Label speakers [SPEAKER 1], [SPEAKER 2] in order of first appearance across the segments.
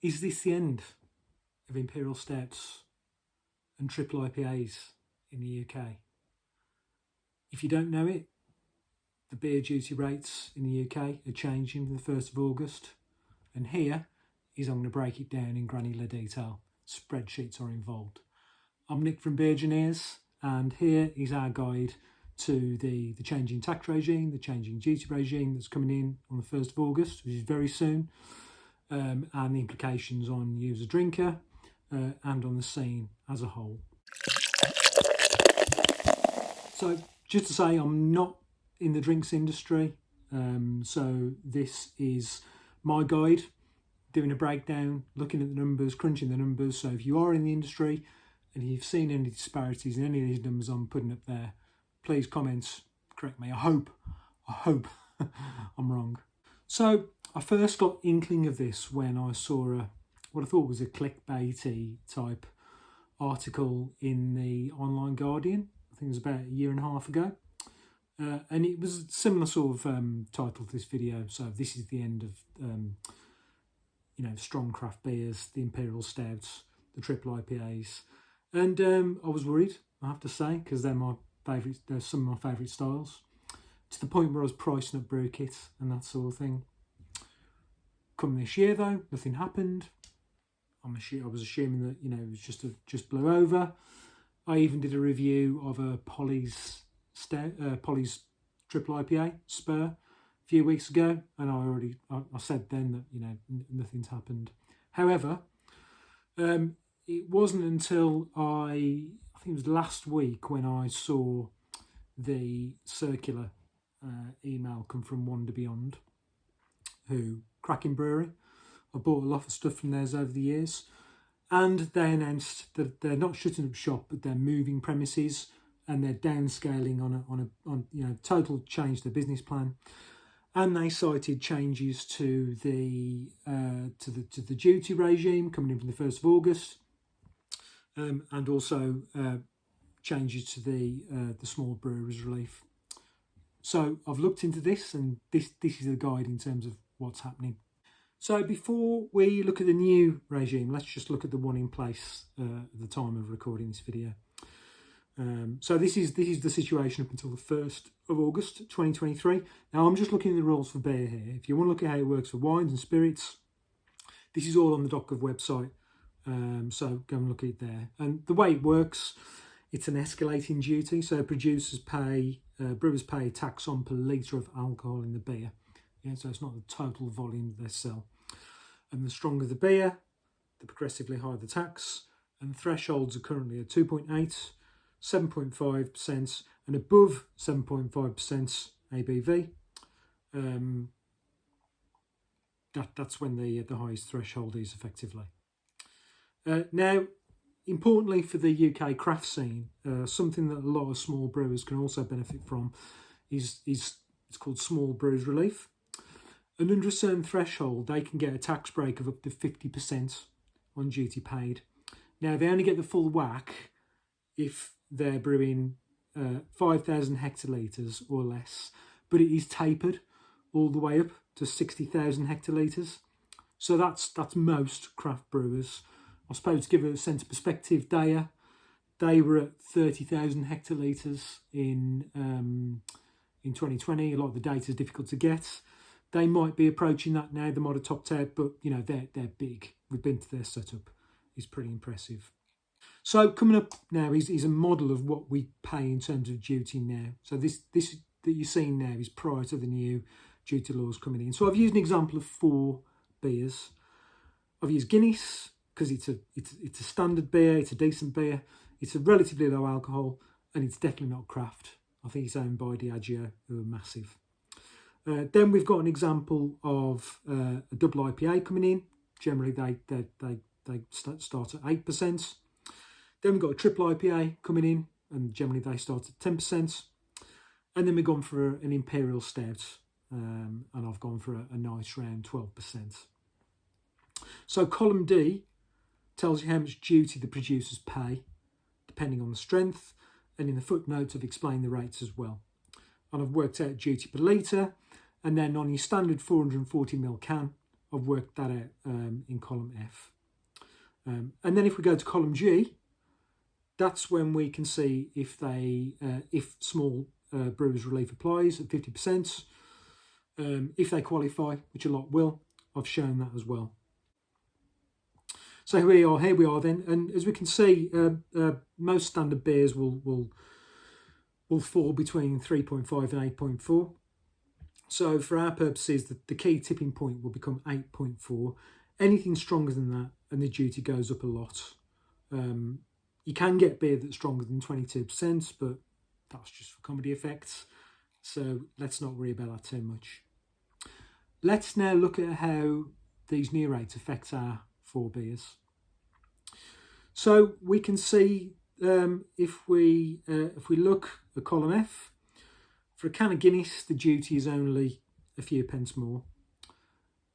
[SPEAKER 1] Is this the end of Imperial Stouts and triple IPAs in the UK? If you don't know it, the beer duty rates in the UK are changing from the 1st of August. And here is I'm going to break it down in granular detail. Spreadsheets are involved. I'm Nick from Beer-Gineers, and here is our guide to the changing tax regime, the changing duty regime that's coming in on the 1st of August, which is very soon, and the implications on you as a drinker and on the scene as a whole. So just to say, I'm not in the drinks industry, so this is my guide, doing a breakdown, looking at the numbers, crunching the numbers. So if you are in the industry and you've seen any disparities in any of these numbers I'm putting up there, please comment, correct me. I hope I'm wrong. So I first got inkling of this when I saw what I thought was a clickbaity type article in the Online Guardian. I think it was about a year and a half ago. And it was a similar sort of title to this video. So this is the end of strong craft beers, the Imperial Stouts, the triple IPAs. And I was worried, I have to say, because they're some of my favourite styles, to the point where I was pricing up brew kits and that sort of thing. Come this year though, nothing happened. I was assuming that it was just blew over. I even did a review of a Polly's triple IPA Spur a few weeks ago, and I said then that nothing's happened. However, it wasn't until I think it was last week when I saw the circular email come from Wander Beyond, who cracking brewery. I bought a lot of stuff from theirs over the years, and they announced that they're not shutting up shop, but they're moving premises and they're downscaling on total change to the business plan. And they cited changes to the duty regime coming in from the 1st of August, and also changes to the small brewers relief. So I've looked into this, and this is a guide in terms of what's happening. So before we look at the new regime, let's just look at the one in place at the time of recording this video. So this is the situation up until the 1st of August 2023. Now I'm just looking at the rules for beer here. If you want to look at how it works for wines and spirits, this is all on the DocGov website. So go and look at it there. And the way it works, it's an escalating duty. So brewers pay tax on per litre of alcohol in the beer. Yeah, so it's not the total volume they sell. And the stronger the beer, the progressively higher the tax. And thresholds are currently at 2.8, 7.5%, and above 7.5% ABV. That's when the highest threshold is effectively. Now, importantly for the UK craft scene, something that a lot of small brewers can also benefit from is it's called small brewers relief. And under a certain threshold, they can get a tax break of up to 50% on duty paid. Now, they only get the full whack if they're brewing 5,000 hectolitres or less, but it is tapered all the way up to 60,000 hectolitres. So that's most craft brewers. I suppose to give a sense of perspective, they were at 30,000 hectolitres in 2020. A lot of the data is difficult to get. They might be approaching that now, the Modern Top 10, but they're big. We've been to their setup. It's pretty impressive. So coming up now is a model of what we pay in terms of duty now. So this that you're seeing now is prior to the new duty laws coming in. So I've used an example of 4 beers. I've used Guinness because it's a standard beer, it's a decent beer, it's a relatively low alcohol, and it's definitely not craft. I think it's owned by Diageo, who are massive. Then we've got an example of a double IPA coming in. Generally, they start at 8%. Then we've got a triple IPA coming in, and generally they start at 10%. And then we've gone for an Imperial Stout, and I've gone for a nice round 12%. So column D tells you how much duty the producers pay, depending on the strength, and in the footnotes I've explained the rates as well. And I've worked out duty per litre, and then on your standard 440ml can, I've worked that out in column F. And then if we go to column G, that's when we can see if if small brewers relief applies at 50%. If they qualify, which a lot will, I've shown that as well. So here we are then, and as we can see, most standard beers will fall between 3.5 and 8.4. So for our purposes, the key tipping point will become 8.4. Anything stronger than that, and the duty goes up a lot. You can get beer that's stronger than 22%, but that's just for comedy effects. So let's not worry about that too much. Let's now look at how these new rates affect our 4 beers. So we can see if we look at column F, for a can of Guinness, the duty is only a few pence more.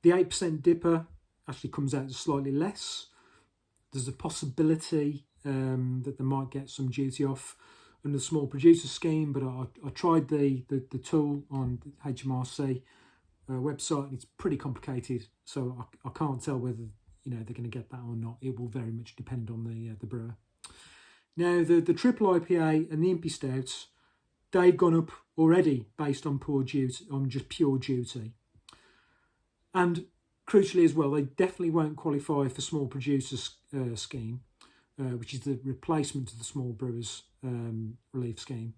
[SPEAKER 1] The 8% dipper actually comes out slightly less. There's a possibility that they might get some duty off under the small producer scheme, but I tried the tool on the HMRC website, and it's pretty complicated, so I can't tell whether they're going to get that or not. It will very much depend on the brewer. Now the triple IPA and the Impy stouts, they've gone up already based on just pure duty, and crucially as well, they definitely won't qualify for small producers scheme, which is the replacement of the small brewers relief scheme,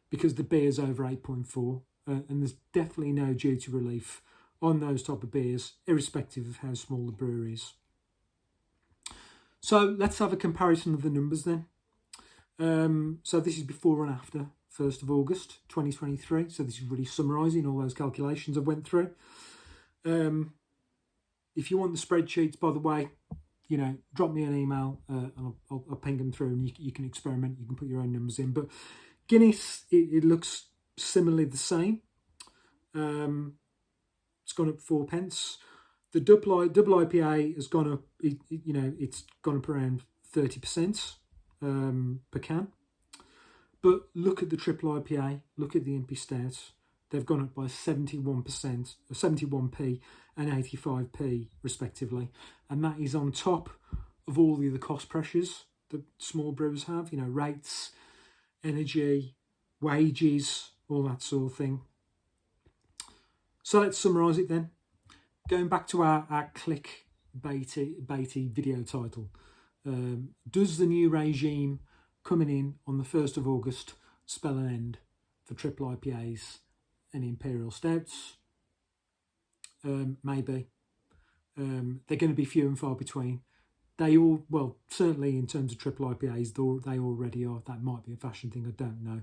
[SPEAKER 1] because the beer's over 8.4, and there's definitely no duty relief on those type of beers, irrespective of how small the brewery is. So let's have a comparison of the numbers then. So this is before and after 1st of August 2023. So this is really summarising all those calculations I went through. If you want the spreadsheets, by the way, drop me an email and I'll ping them through, and you can experiment. You can put your own numbers in. But Guinness, it looks similarly the same. It's gone up 4 pence. The double IPA has gone up. It's gone up around 30% per can. But look at the triple IPA. Look at the Impy Stout. They've gone up by 71%, 71p and 85p respectively, and that is on top of all the other cost pressures that small brewers have. Rates, energy, wages, all that sort of thing. So let's summarise it then. Going back to our clickbaity video title, does the new regime coming in on the 1st of August spell an end for triple IPAs and imperial stouts? Maybe. They're going to be few and far between. Certainly in terms of triple IPAs, they already are. That might be a fashion thing, I don't know.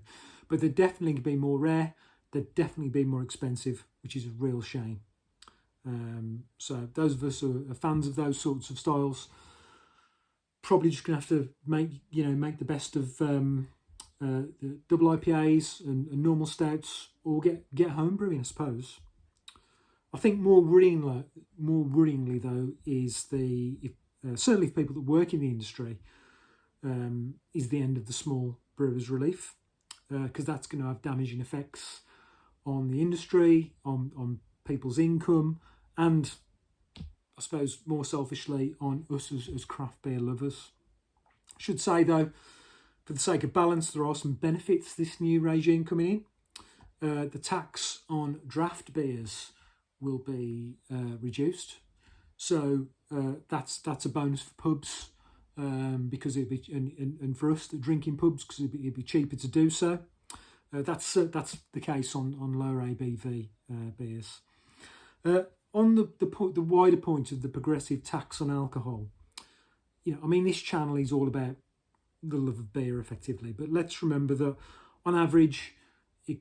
[SPEAKER 1] But they're definitely going to be more rare. They're definitely be more expensive, which is a real shame. So those of us who are fans of those sorts of styles, probably just going to have to make the best of the double IPAs and normal stouts, or get home brewing, I suppose. I think more worryingly though is certainly for people that work in the industry, is the end of the small brewers relief, because that's going to have damaging effects on the industry, on people's income, and I suppose more selfishly on us as craft beer lovers. I should say though, for the sake of balance, there are some benefits to this new regime coming in. The tax on draft beers will be reduced, so that's a bonus for pubs, because it'd be and for us, the drinking pubs, because it'd be cheaper to do so. That's the case on lower ABV beers. On the wider point of the progressive tax on alcohol, this channel is all about the love of beer, effectively. But let's remember that on average, the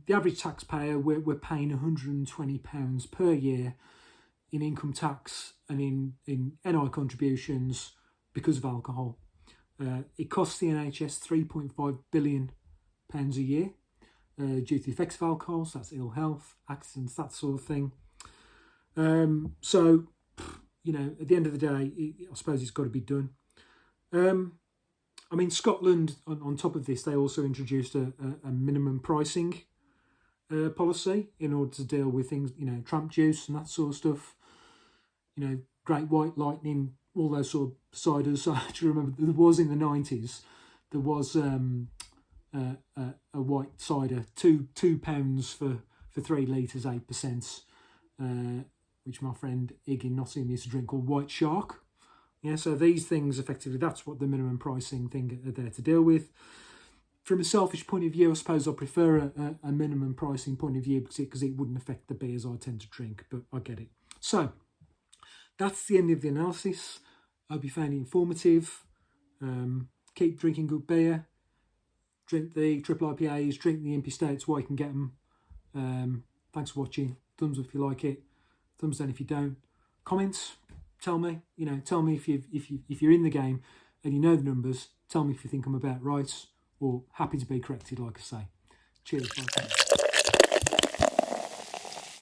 [SPEAKER 1] average taxpayer, we're paying £120 per year in income tax and in NI contributions because of alcohol. It costs the NHS £3.5 billion a year due to the effects of alcohol. So that's ill health, accidents, that sort of thing. So at the end of the day, I suppose it's got to be done. Scotland, on top of this, they also introduced a minimum pricing policy in order to deal with things, you know, tramp juice and that sort of stuff. You know, Great White Lightning, all those sort of ciders. I actually remember there was in the 90s, there was a white cider, £2 for 3 litres, 8%, which my friend Ig in Nottingham used to drink, called White Shark. Yeah, so these things, effectively, that's what the minimum pricing thing are there to deal with. From a selfish point of view, I suppose I prefer a minimum pricing point of view because it wouldn't affect the beers I tend to drink, but I get it. So, that's the end of the analysis. I hope you found it informative. Keep drinking good beer. Drink the triple IPAs, drink the Impy Stouts while you can get them. Thanks for watching. Thumbs up if you like it. Thumbs down if you don't. Comments. Tell me, tell me if you're in the game and you know the numbers. Tell me if you think I'm about right or happy to be corrected, like I say. Cheers. Bye.